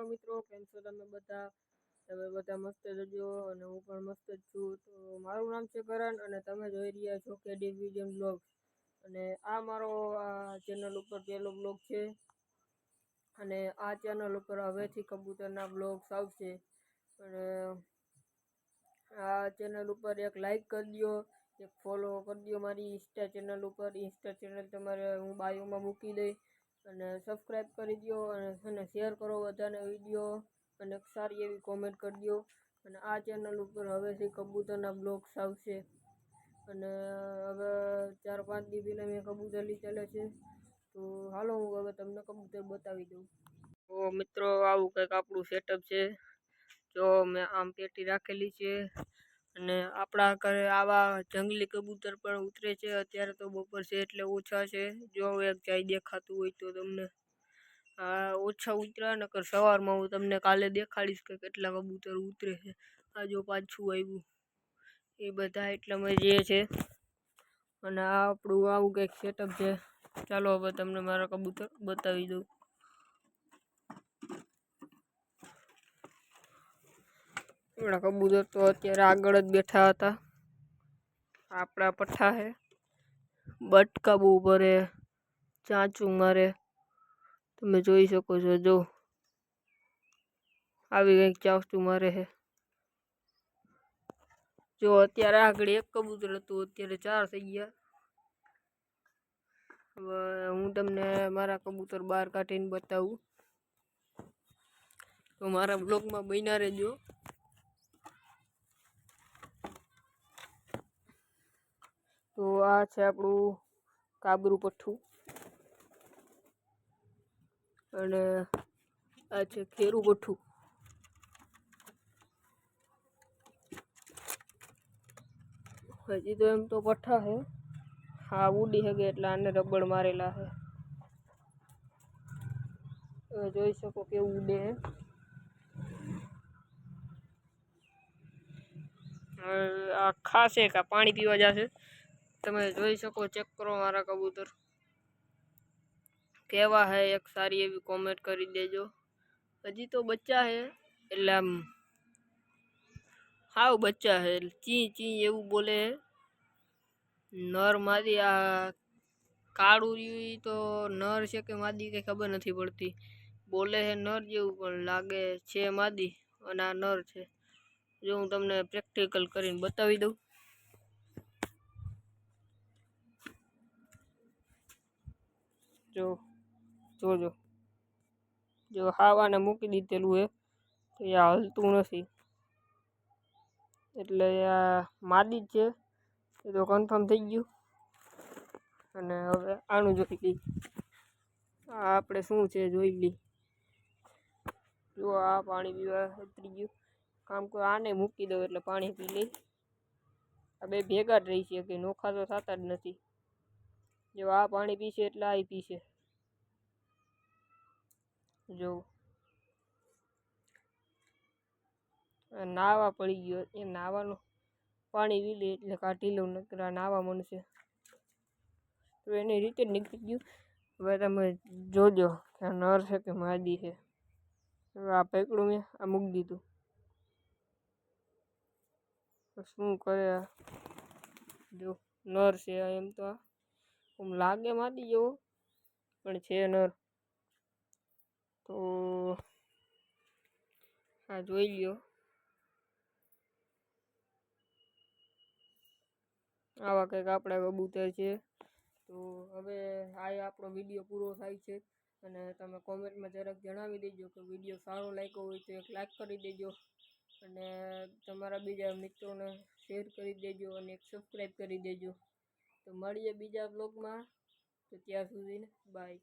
હાલો મિત્રો, કેમ છો તમે બધા? તમે બધા મસ્ત જજો અને હું પણ મસ્ત જ છું. તો મારું નામ છે કરણ અને તમે જોઈ રહ્યા છો કે ડિવિઝન બ્લોગ. અને આ મારો ચેનલ ઉપર પહેલો બ્લોગ છે અને આ ચેનલ ઉપર હવેથી કબૂતરના બ્લોગ્સ આવશે. અને આ ચેનલ ઉપર એક લાઈક કરી દો, એક ફોલો કરી દો મારી ઇન્સ્ટા ચેનલ ઉપર. ઇન્સ્ટા ચેનલ તમારે હું બાયોમાં મૂકી દઈ અને સબસ્ક્રાઈબ કરી દો અને શેર કરો બધાને વિડીયો અને સારી એવી કોમેન્ટ કરી દો. અને આ ચેનલ ઉપર હવેથી કબૂતરના બ્લોગ્સ આવશે. અને હવે 4-5 દી પહેલાં મેં કબૂતર લીધેલા છે. તો હાલો હું હવે તમને કબૂતર બતાવી દઉં. તો મિત્રો આવું કંઈક આપણું સેટઅપ છે. જો મેં આમ પેટી રાખેલી છે અને આપણા ઘરે આવા જંગલી કબૂતર પણ ઉતરે છે. અત્યારે તો બપોર છે એટલે ઓછા છે. જો એક જાય દેખાતું હોય તો તમને ઓછા ઉતર્યા, નકર સવારમાં હું તમને કાલે દેખાડીશ કે કેટલા કબૂતર ઉતરે છે. આ જો પાછું આવ્યું એ બધા એટલામાં જે છે. અને આ આપણું આવું કંઈક સેટઅપ છે. ચાલો હવે તમને મારા કબૂતર બતાવી દઉં. આપણા કબૂતર તો અત્યારે આગળ જ બેઠા હતા. આપણા પઠ્ઠા છે, બટકા બહુ ભરે, ચાંચું મારે, તમે જોઈ શકો છો. જો આવી કંઈક ચાંચું મારે છે. જો અત્યારે આગળ એક કબૂતર હતું, અત્યારે 4 થઈ ગયા. હવે હું તમને મારા કબૂતર બહાર કાઢીને બતાવું, તો મારા બ્લોગમાં બન્યા રહેજો. તો આ છે આપણું કાબરું પઠ્ઠું અને આ છે ખેરું પઠ્ઠું. હજી તો એમ તો પઠ્ઠા છે. હા ઉડી શકે એટલે આને રબડ મારેલા છે. જોઈ શકો કેવું ઉડે છે. આ ખાશે કે પાણી પીવા જશે. તમે જોઈ શકો, ચેક કરો મારા કબૂતર કેવા હે. એક સારી એવી કોમેન્ટ કરી દેજો. હજી તો બચ્ચા છે એટલે આમ હાવ બચ્ચા છે. ચી ચી એવું બોલે છે. નર માદી આ કાળું રહ્યું તો નર છે કે માદી કંઈ ખબર નથી પડતી. બોલે છે નર જેવું પણ લાગે છે માદી અને આ નર છે. જો હું તમને પ્રેક્ટિકલ કરીને બતાવી દઉં. જોજો, જો હાવાને મૂકી દીધેલું છે તો એ હલતું નથી. એટલે આ માદી જ છે એ તો કન્ફર્મ થઈ ગયું. અને હવે આનું જોઈ લઈ, આ આપણે શું છે જોઈ લઈ. જો આ પાણી પીવા ઉતરી ગયું. કામ કરો આને મૂકી દઉં એટલે પાણી પી લઈ. આ બે ભેગા જ રહી છે કે નોખા તો થતા જ નથી. જો આ પાણી પીશે એટલે આ પીશે. જો નાવા પડી ગયો એ નાવાનું પાણી પી લે એટલે કાઢી લઉં, નકર નાવા મળશે તો એની રીતે જ નીકળી ગયું. હવે તમે જોજો કે નર છે કે માદી છે. આ પકડું મેં, આ મૂકી દીધું. શું કરે જો નર છે. એમ તો આમ લાગે માદી જેવો પણ છે નર. તો આ જોઈ લ્યો. આવા કંઈક આપણા કબૂતર છે. તો હવે આ આપણો વિડીયો પૂરો થાય છે. અને તમે કોમેન્ટમાં જરાક જણાવી દેજો કે વિડીયો સારો લાગ્યો હોય તો એક લાઈક કરી દેજો અને તમારા બીજા મિત્રોને શેર કરી દેજો અને એક સબસ્ક્રાઈબ કરી દેજો. તો મળીએ બીજા બ્લોગમાં. તો ત્યાં સુધીને બાય.